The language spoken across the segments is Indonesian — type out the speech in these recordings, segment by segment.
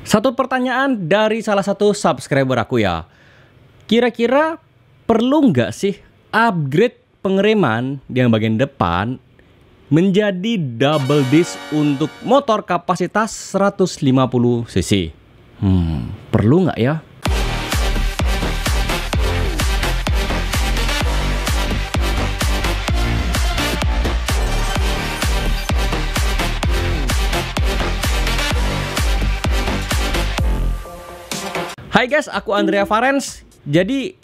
Satu pertanyaan dari salah satu subscriber aku ya. Kira-kira perlu nggak sih upgrade pengereman yang bagian depan menjadi double disc untuk motor kapasitas 150 cc? Perlu nggak ya? Hai guys, aku Andrea Farens. Jadi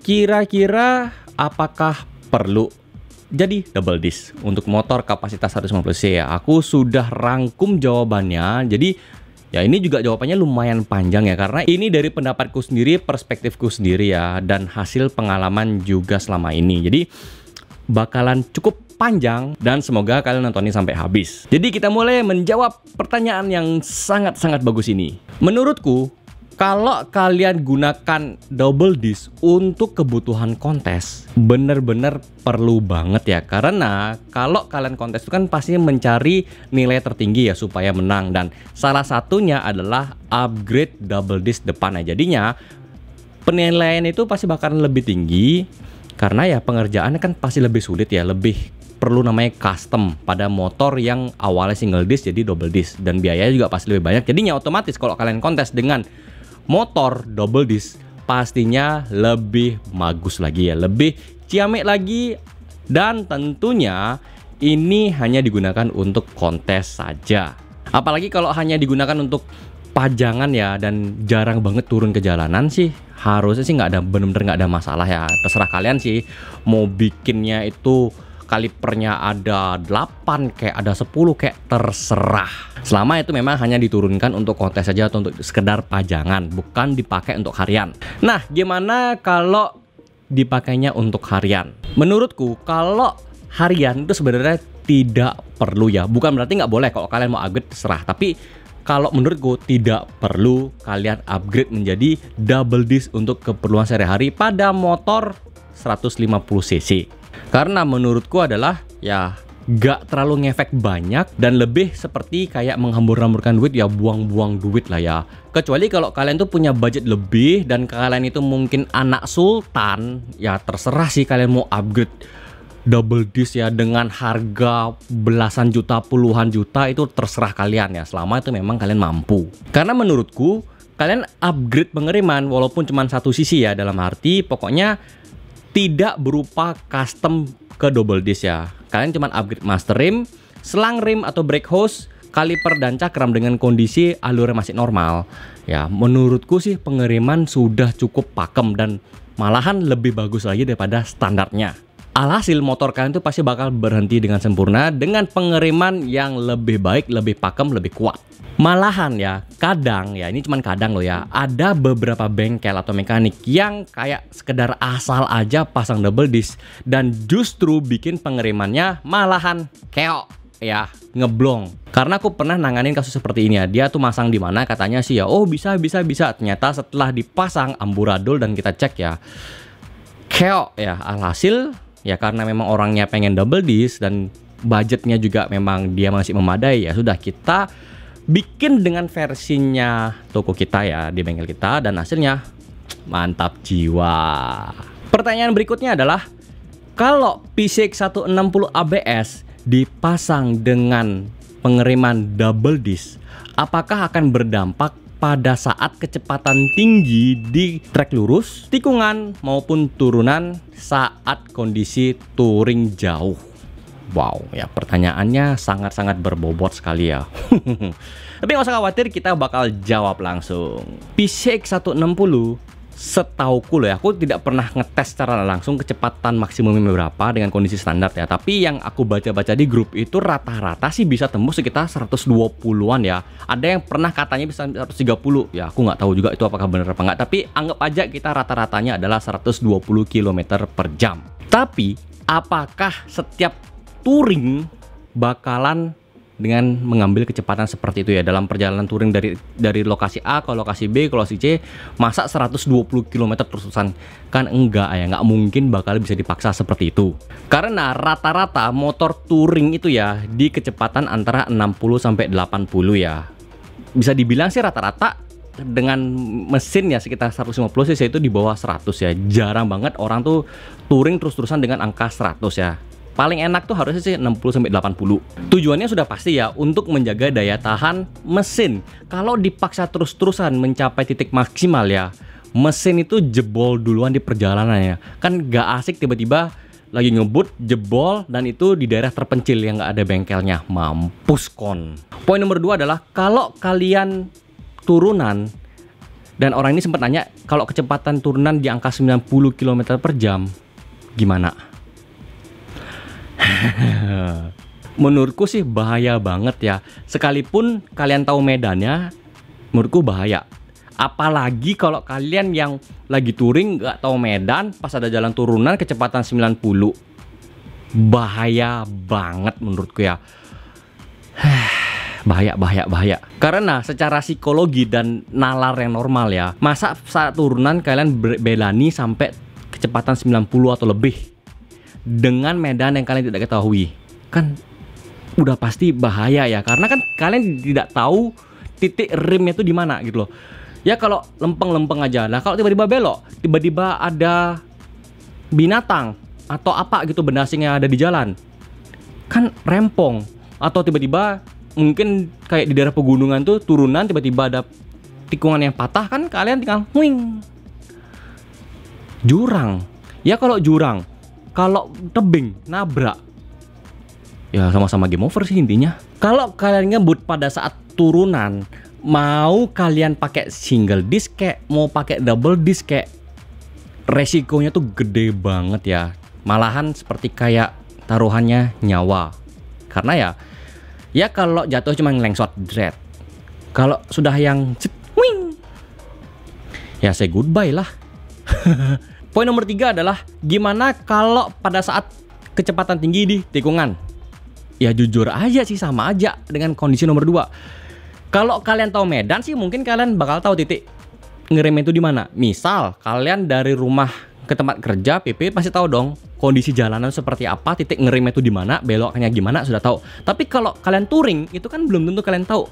kira-kira apakah perlu jadi double disc untuk motor kapasitas 150 cc ya? Aku sudah rangkum jawabannya. Jadi ya ini juga jawabannya lumayan panjang ya, karena ini dari pendapatku sendiri, perspektifku sendiri ya, dan hasil pengalaman juga selama ini. Jadi bakalan cukup panjang dan semoga kalian nontonnya sampai habis. Jadi kita mulai menjawab pertanyaan yang sangat-sangat bagus ini. Menurutku, kalau kalian gunakan double disc untuk kebutuhan kontes, bener-bener perlu banget ya. Karena kalau kalian kontes itu kan pasti mencari nilai tertinggi ya supaya menang. Dan salah satunya adalah upgrade double disc depan ya. Jadinya penilaian itu pasti bakalan lebih tinggi. Karena ya pengerjaannya kan pasti lebih sulit ya. Lebih perlu namanya custom pada motor yang awalnya single disc jadi double disc. Dan biayanya juga pasti lebih banyak. Jadinya otomatis kalau kalian kontes dengan motor double disc pastinya lebih bagus lagi ya, lebih ciamik lagi, dan tentunya ini hanya digunakan untuk kontes saja. Apalagi kalau hanya digunakan untuk pajangan ya, dan jarang banget turun ke jalanan sih, harusnya sih nggak ada, bener-bener nggak ada masalah ya. Terserah kalian sih mau bikinnya itu kalipernya ada 8 kayak ada 10 kayak, terserah. Selama itu memang hanya diturunkan untuk kontes saja atau untuk sekedar pajangan, bukan dipakai untuk harian. Nah, gimana kalau dipakainya untuk harian? Menurutku kalau harian itu sebenarnya tidak perlu ya. Bukan berarti nggak boleh, kalau kalian mau upgrade terserah. Tapi kalau menurutku tidak perlu kalian upgrade menjadi double disc untuk keperluan sehari-hari pada motor 150 cc. Karena menurutku adalah ya gak terlalu ngefek banyak dan lebih seperti kayak menghambur-hamburkan duit ya, buang-buang duit lah ya. Kecuali kalau kalian tuh punya budget lebih dan kalian itu mungkin anak sultan, ya terserah sih kalian mau upgrade double disc ya dengan harga belasan juta, puluhan juta, itu terserah kalian ya, selama itu memang kalian mampu. Karena menurutku kalian upgrade pengereman walaupun cuma 1 cc ya, dalam arti pokoknya tidak berupa custom ke double disc ya. Kalian cuma upgrade master rim, selang rim atau brake hose, kaliper dan cakram dengan kondisi alurnya masih normal. Ya, menurutku sih pengereman sudah cukup pakem dan malahan lebih bagus lagi daripada standarnya. Alhasil motor kalian tuh pasti bakal berhenti dengan sempurna dengan pengereman yang lebih baik, lebih pakem, lebih kuat. Malahan ya, kadang ya, ini cuman kadang loh ya, ada beberapa bengkel atau mekanik yang kayak sekedar asal aja pasang double disc dan justru bikin pengeremannya malahan keok ya, ngeblong. Karena aku pernah nanganin kasus seperti ini ya. Dia tuh masang di mana katanya sih ya, oh bisa. Ternyata setelah dipasang amburadul dan kita cek ya, keok ya. Alhasil ya karena memang orangnya pengen double disc dan budgetnya juga memang dia masih memadai, ya sudah kita bikin dengan versinya toko kita ya, di bengkel kita, dan hasilnya mantap jiwa. Pertanyaan berikutnya adalah, kalau PCX 160 ABS dipasang dengan pengereman double disc, apakah akan berdampak pada saat kecepatan tinggi di trek lurus, tikungan maupun turunan saat kondisi touring jauh? Wow, ya pertanyaannya sangat-sangat berbobot sekali ya. Tapi nggak usah khawatir, kita bakal jawab langsung. PCX 160, setauku loh ya, aku tidak pernah ngetes secara langsung kecepatan maksimumnya berapa dengan kondisi standar ya. Tapi yang aku baca-baca di grup itu rata-rata sih bisa tembus sekitar 120-an ya. Ada yang pernah katanya bisa 130 ya, aku nggak tahu juga itu apakah benar apa nggak. Tapi anggap aja kita rata-ratanya adalah 120 km per jam. Tapi apakah setiap touring bakalan dengan mengambil kecepatan seperti itu ya dalam perjalanan touring dari lokasi A ke lokasi B ke lokasi C, masa 120 km terusan? Kan enggak ya, nggak mungkin bakal bisa dipaksa seperti itu. Karena rata-rata motor touring itu ya di kecepatan antara 60 sampai 80 ya. bisa dibilang sih rata-rata dengan mesin ya sekitar 150 cc itu di bawah 100 ya. Jarang banget orang tuh touring terus-terusan dengan angka 100 ya. Paling enak tuh harusnya sih 60-80. Tujuannya sudah pasti ya, untuk menjaga daya tahan mesin. Kalau dipaksa terus-terusan mencapai titik maksimal ya, mesin itu jebol duluan di perjalanannya. Kan gak asik tiba-tiba lagi ngebut, jebol, dan itu di daerah terpencil yang gak ada bengkelnya. Mampus kon. Poin nomor 2 adalah kalau kalian turunan, dan orang ini sempat nanya kalau kecepatan turunan di angka 90 km per jam gimana? Menurutku sih bahaya banget ya. Sekalipun kalian tahu medannya, menurutku bahaya. Apalagi kalau kalian yang lagi touring nggak tahu medan, pas ada jalan turunan kecepatan 90, bahaya banget menurutku ya. Bahaya. Karena secara psikologi dan nalar yang normal ya, masa saat turunan kalian belani sampai kecepatan 90 atau lebih dengan medan yang kalian tidak ketahui? Kan udah pasti bahaya ya, karena kan kalian tidak tahu titik remnya itu di mana gitu loh. Ya kalau lempeng-lempeng aja. Nah kalau tiba-tiba belok, tiba-tiba ada binatang atau apa gitu, benda asing yang ada di jalan, kan rempong. Atau tiba-tiba mungkin kayak di daerah pegunungan tuh turunan, tiba-tiba ada tikungan yang patah, kan kalian tinggal wing. Jurang. Ya kalau jurang, kalau tebing nabrak, ya sama-sama game over sih intinya. Kalau kalian ngebut pada saat turunan, mau kalian pakai single disc kayak mau pakai double disc kayak, resikonya tuh gede banget ya. Malahan seperti kayak taruhannya nyawa. Karena ya kalau jatuh cuma ngelengsot dread. Kalau sudah yang wing, ya say goodbye lah. Poin nomor 3 adalah gimana kalau pada saat kecepatan tinggi di tikungan? Ya jujur aja sih, sama aja dengan kondisi nomor 2. Kalau kalian tahu medan sih mungkin kalian bakal tahu titik ngerem itu di mana. Misal kalian dari rumah ke tempat kerja, PP pasti tahu dong kondisi jalanan seperti apa, titik ngerem itu di mana, beloknya gimana, sudah tahu. Tapi kalau kalian touring itu kan belum tentu kalian tahu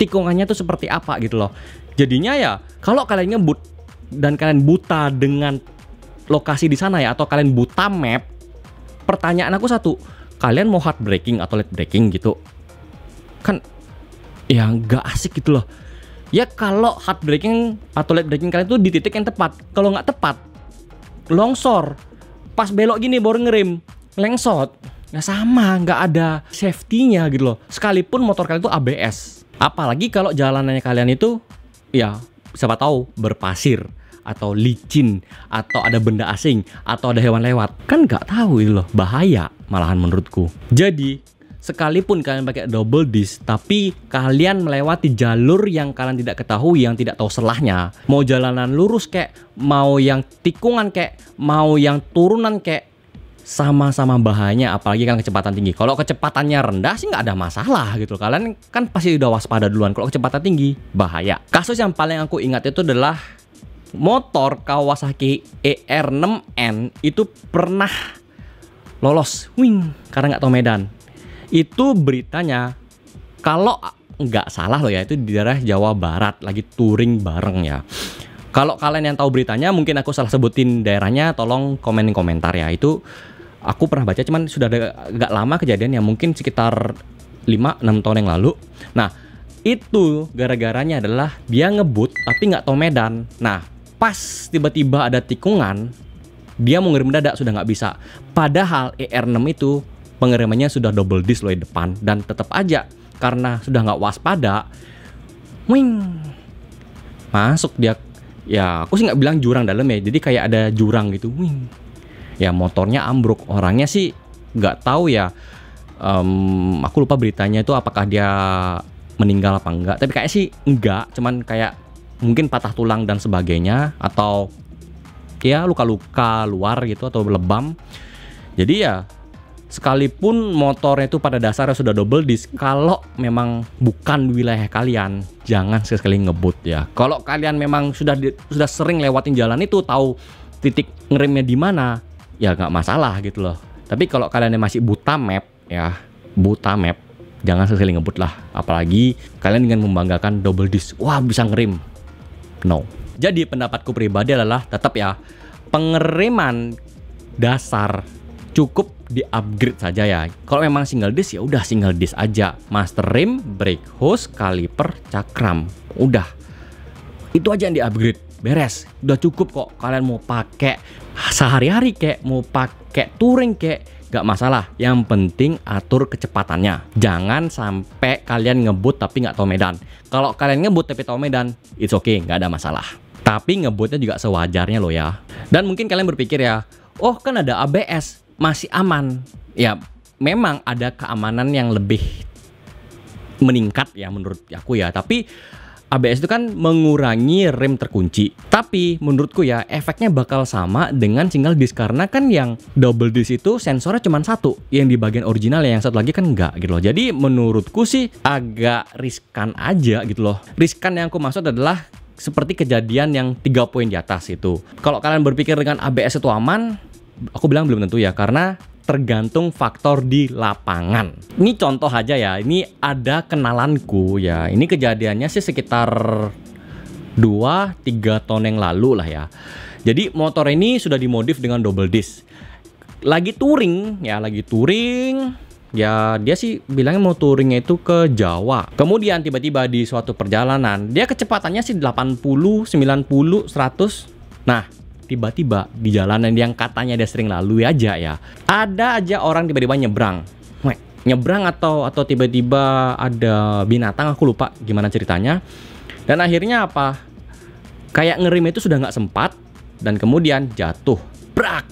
tikungannya itu seperti apa gitu loh. Jadinya ya kalau kalian ngebut dan kalian buta dengan lokasi di sana ya, atau kalian buta map, pertanyaan aku satu, kalian mau hard braking atau late braking gitu? Kan ya nggak asik gitu loh. Ya kalau hard braking atau late braking kalian tuh di titik yang tepat. Kalau nggak tepat, longsor. Pas belok gini baru ngerem, lengsot. Ya sama, nggak ada safety-nya gitu loh. Sekalipun motor kalian itu ABS. Apalagi kalau jalanannya kalian itu ya siapa tahu berpasir atau licin, atau ada benda asing, atau ada hewan lewat, kan nggak tahu itu loh, bahaya malahan menurutku. Jadi sekalipun kalian pakai double disc, tapi kalian melewati jalur yang kalian tidak ketahui, yang tidak tahu selahnya, mau jalanan lurus kayak, mau yang tikungan kayak, mau yang turunan kayak, sama-sama bahayanya. Apalagi kan kecepatan tinggi. Kalau kecepatannya rendah sih nggak ada masalah gitu. Kalian kan pasti udah waspada duluan. Kalau kecepatan tinggi bahaya. Kasus yang paling aku ingat itu adalah motor Kawasaki ER6N itu pernah lolos wing karena nggak tahu medan. Itu beritanya, kalau nggak salah loh ya, itu di daerah Jawa Barat lagi touring bareng ya. Kalau kalian yang tahu beritanya, mungkin aku salah sebutin daerahnya, tolong komenin komentar ya. Itu aku pernah baca, cuman sudah agak lama kejadian ya, mungkin sekitar 5-6 tahun yang lalu. Nah itu gara-garanya adalah dia ngebut tapi nggak tahu medan. Nah pas tiba-tiba ada tikungan, dia mau ngerem mendadak sudah nggak bisa. Padahal ER6 itu pengeremannya sudah double disc loh di depan, dan tetap aja karena sudah nggak waspada, wing, masuk dia. Ya aku sih nggak bilang jurang dalam ya, jadi kayak ada jurang gitu, wing. Ya motornya ambruk. Orangnya sih nggak tahu ya, aku lupa beritanya itu apakah dia meninggal apa enggak, tapi kayak sih enggak, cuman kayak mungkin patah tulang dan sebagainya, atau ya luka-luka luar gitu, atau lebam. Jadi ya sekalipun motornya itu pada dasarnya sudah double disc, kalau memang bukan wilayah kalian, jangan sekali-sekali ngebut ya. Kalau kalian memang sudah sering lewatin jalan itu, tahu titik ngeremnya di mana, ya nggak masalah gitu loh. Tapi kalau kalian masih buta map ya, buta map, jangan sekali ngebut lah. Apalagi kalian dengan membanggakan double disc, wah bisa ngerem. No. Jadi pendapatku pribadi adalah tetap ya, pengereman dasar cukup di-upgrade saja ya. Kalau memang single disc ya udah single disc aja. Master rim, brake hose, kaliper, cakram. Udah. Itu aja yang di-upgrade. Beres. Udah cukup kok. Kalian mau pakai sehari-hari kek, mau pakai touring kek, gak masalah. Yang penting atur kecepatannya. Jangan sampai kalian ngebut tapi nggak tahu medan. Kalau kalian ngebut tapi tahu medan, it's okay, nggak ada masalah. Tapi ngebutnya juga sewajarnya loh ya. Dan mungkin kalian berpikir ya, oh kan ada ABS, masih aman. Ya memang ada keamanan yang lebih meningkat ya menurut aku ya. Tapi ABS itu kan mengurangi rem terkunci. Tapi menurutku ya efeknya bakal sama dengan single disc. Karena kan yang double disc itu sensornya cuma satu. Yang di bagian original, yang satu lagi kan enggak gitu loh. Jadi menurutku sih agak riskan aja gitu loh. Riskan yang aku maksud adalah seperti kejadian yang 3 poin di atas itu. Kalau kalian berpikir dengan ABS itu aman, aku bilang belum tentu ya, karena tergantung faktor di lapangan. Ini contoh aja ya, ini ada kenalanku ya. Ini kejadiannya sih sekitar 2-3 tahun yang lalu lah ya. Jadi motor ini sudah dimodif dengan double disc. Lagi touring ya, ya dia sih bilangnya mau touringnya itu ke Jawa. Kemudian tiba-tiba di suatu perjalanan dia kecepatannya sih 80, 90, 100. Nah tiba-tiba di jalanan yang katanya dia sering lalui aja ya, ada aja orang tiba-tiba nyebrang. Nyebrang atau tiba-tiba ada binatang, aku lupa gimana ceritanya. Dan akhirnya apa, kayak ngerem itu sudah nggak sempat dan kemudian jatuh. Brak.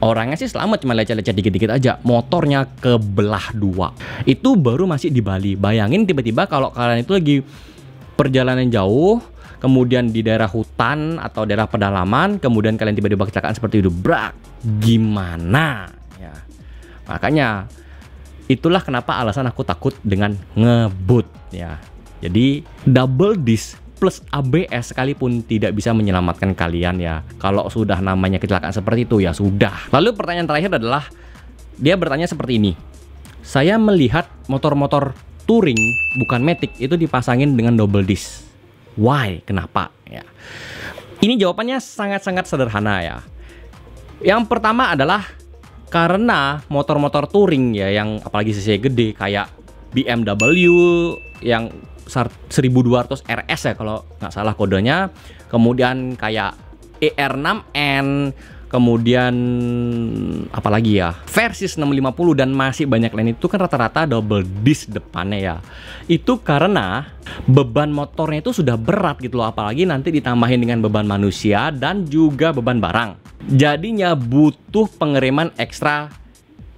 Orangnya sih selamat, cuma lecet-lecet dikit-dikit aja. Motornya kebelah 2. Itu baru masih di Bali. Bayangin tiba-tiba kalau kalian itu lagi perjalanan jauh, kemudian di daerah hutan atau daerah pedalaman, kemudian kalian tiba-tiba kecelakaan seperti itu, brak, gimana? Ya. Makanya itulah kenapa alasan aku takut dengan ngebut ya. Jadi double disc plus ABS sekalipun tidak bisa menyelamatkan kalian ya. Kalau sudah namanya kecelakaan seperti itu ya sudah. Lalu pertanyaan terakhir adalah, dia bertanya seperti ini. Saya melihat motor-motor touring bukan matic itu dipasangin dengan double disc. Why? Kenapa? Ya. Ini jawabannya sangat-sangat sederhana ya. Yang pertama adalah karena motor-motor touring ya, yang apalagi cc gede kayak BMW yang 1200 RS ya kalau nggak salah kodenya, kemudian kayak ER6N, kemudian apalagi ya, Versys 650 dan masih banyak lain, itu kan rata-rata double disc depannya ya. Itu karena beban motornya itu sudah berat gitu loh, apalagi nanti ditambahin dengan beban manusia dan juga beban barang. Jadinya butuh pengereman ekstra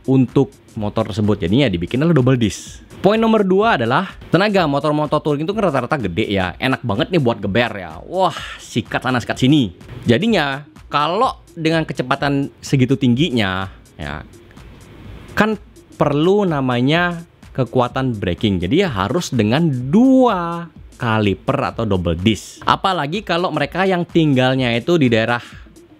untuk motor tersebut, jadinya dibikin double disc. Poin nomor 2 adalah tenaga motor-motor touring itu kan rata-rata gede ya, enak banget nih buat geber ya. Wah, sikat sana sikat sini. Jadinya kalau dengan kecepatan segitu tingginya ya, kan perlu namanya kekuatan braking. Jadi ya harus dengan 2 kaliper atau double disc. Apalagi kalau mereka yang tinggalnya itu di daerah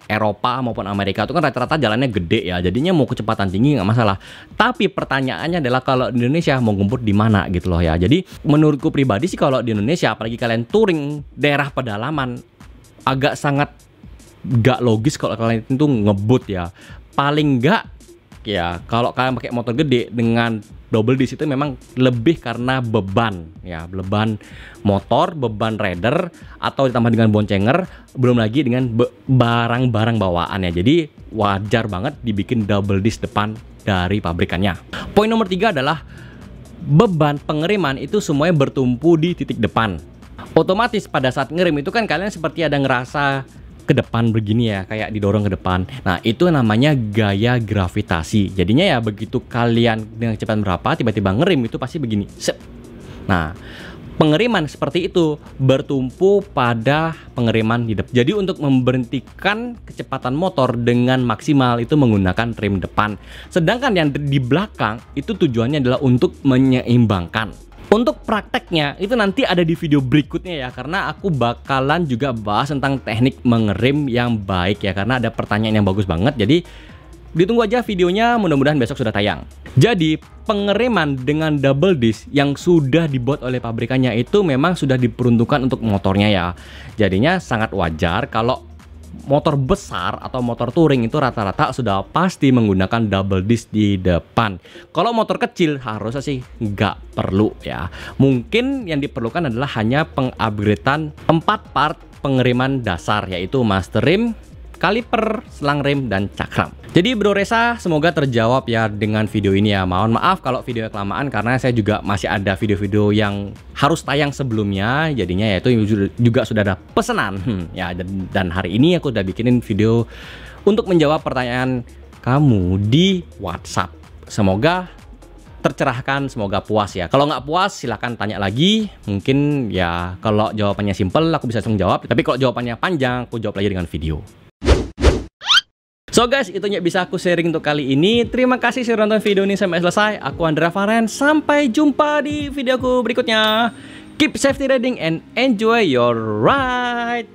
Eropa maupun Amerika itu kan rata-rata jalannya gede ya, jadinya mau kecepatan tinggi nggak masalah. Tapi pertanyaannya adalah kalau di Indonesia mau ngebut di mana gitu loh ya. Jadi menurutku pribadi sih kalau di Indonesia, apalagi kalian touring daerah pedalaman, agak sangat gak logis kalau kalian itu ngebut ya. Paling nggak ya kalau kalian pakai motor gede dengan double disc itu memang lebih karena beban ya, beban motor, beban rider, atau ditambah dengan boncenger, belum lagi dengan barang-barang bawaannya. Jadi wajar banget dibikin double disc depan dari pabrikannya. Poin nomor 3 adalah beban pengereman itu semuanya bertumpu di titik depan. Otomatis pada saat ngerem itu kan kalian seperti ada ngerasa ke depan begini ya, kayak didorong ke depan. Nah itu namanya gaya gravitasi. Jadinya ya begitu kalian dengan kecepatan berapa tiba-tiba ngerem itu pasti begini. Sep. Nah pengereman seperti itu bertumpu pada pengereman di depan. Jadi untuk memberhentikan kecepatan motor dengan maksimal itu menggunakan rem depan. Sedangkan yang di belakang itu tujuannya adalah untuk menyeimbangkan. Untuk prakteknya itu nanti ada di video berikutnya ya, karena aku bakalan juga bahas tentang teknik mengerem yang baik ya, karena ada pertanyaan yang bagus banget. Jadi ditunggu aja videonya, mudah-mudahan besok sudah tayang. Jadi pengereman dengan double disc yang sudah dibuat oleh pabrikannya itu memang sudah diperuntukkan untuk motornya ya. Jadinya sangat wajar kalau motor besar atau motor touring itu rata-rata sudah pasti menggunakan double disc di depan. Kalau motor kecil harusnya sih nggak perlu ya. Mungkin yang diperlukan adalah hanya pengupgradean 4 part pengereman dasar, yaitu master rim, kaliper, selang rem, dan cakram. Jadi Bro Reza, semoga terjawab ya dengan video ini ya. Mohon maaf kalau video kelamaan karena saya juga masih ada video-video yang harus tayang sebelumnya. Jadinya ya itu juga sudah ada pesanan. Ya dan hari ini aku udah bikinin video untuk menjawab pertanyaan kamu di WhatsApp. Semoga tercerahkan, semoga puas ya. Kalau nggak puas silahkan tanya lagi. Mungkin ya kalau jawabannya simple aku bisa langsung jawab. Tapi kalau jawabannya panjang aku jawab lagi dengan video. So guys, itu yang bisa aku sharing untuk kali ini. Terima kasih sudah nonton video ini sampai selesai. Aku Andrea Farens. Sampai jumpa di videoku berikutnya. Keep safety riding and enjoy your ride.